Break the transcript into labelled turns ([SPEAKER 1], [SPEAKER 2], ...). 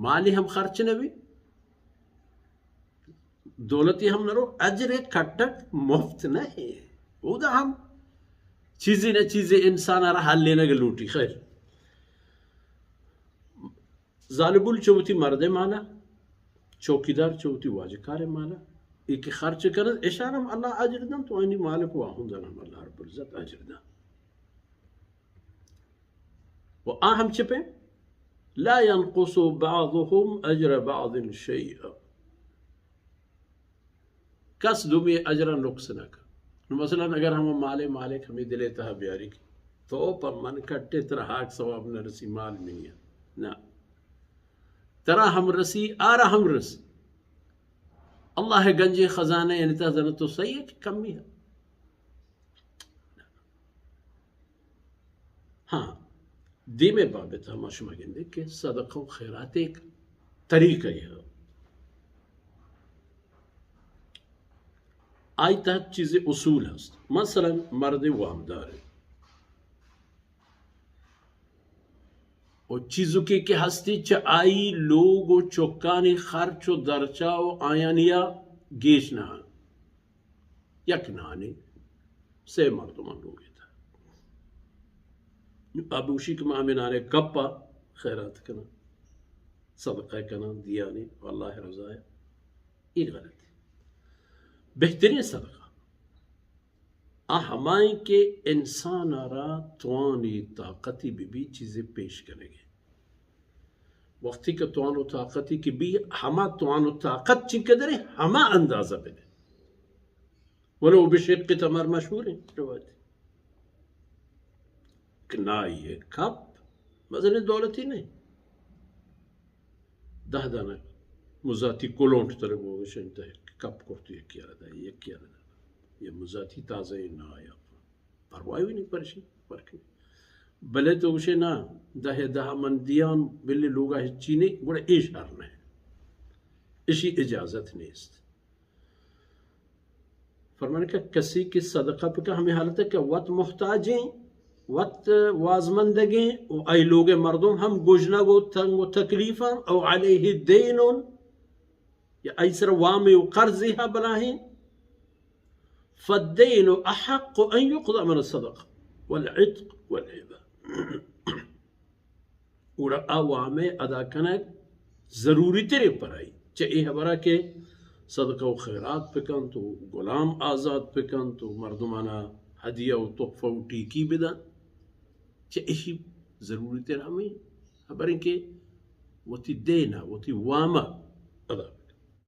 [SPEAKER 1] माली हम खर्च नबी दौलती हम नरो अजर कट्टक मुफ्त नहीं उदा हम चीजें न चीजें इंसान रहा हल लेना गलूटी खैर जालिबुल चौथी मर्द माला चौकीदार चौथी वाजकार माला एक खर्च कर इशारम अल्लाह अजर दम तो आनी मालिक वाहुं जनम अल्लाह रब्बुल इज्जत अजर दम वो अहम चिपे ला यनकुसु बादुहुम अजर बादिन शैअ कस दुमी अजर नुक्स न का मसलन अगर हम माले मालिक हमें दिले तह ब्यारी की तो पर मन कट्टे तरह हाक सवाब न रसी माल नहीं है ना तरह हम रसी आरा हम रसी अल्लाह गंजे खजाने यानी तो सही है कि कमी है। हाँ दीमे बाबत हम अशमगिंदे के सदक़ खैरात एक तरीका है आई तहत चीजें उसूल हस्त मसलन मर्द वामदार है और चीजों के हस्ती च आई लोग चौकानी खर्च दरचाओ आयानिया गेश ना यक नाने से मर्दमान लोग था अब उसी के मामे नाने कप्पा खैरात करना सदका करना दिया नहीं अल्लाह रजा है ये गलत है। बेहतरीन सदका हमारे के इंसान आरा तवानी ताकती भी चीजें पेश करेंगे वक्ती का तवान ताकती की भी हमा तवान ताकत चिकदरे हमा अंदाजा पे दे वलो बिशक के तमर मशहूर है रवायत ना ये कप मजन दौलत ही नहीं दह दाना मुजाती कोलोंट तरह वो विषय कप करती है किया रहता है ये किया रहता है ये मुजाती ताज़ा ना आया परवाह भी नहीं परशी फर्क भले तो उसे ना दह दह मंदियान बिल्ली लोग चीनी बड़े इशार न है इसी इजाजत नहीं फरमाने का कसी की सदका पे का हमें हालत है कि वत मुहताजें वत वाजमंदगे आई लोग मर्दों हम गुजना गो तंग व तकलीफा और अलैहि देनुन या ऐसर वामे कर्ज़हा बलाहिन फद्दैन अहक् अन युक़दा मिन सदक़ा वल इत्क़ वल हिबा उड़ा अवामे अदा करना जरूरी तेरे पर आई चाहे हमारा के सदका व खैरात पिकन तो गुलाम आज़ाद पिकन तो मर्दमाना हदिया व तोहफा व टीकी बिदा चाहे जरूरी तेरा हमें खबर के वो ती देना वो ती वामा अदा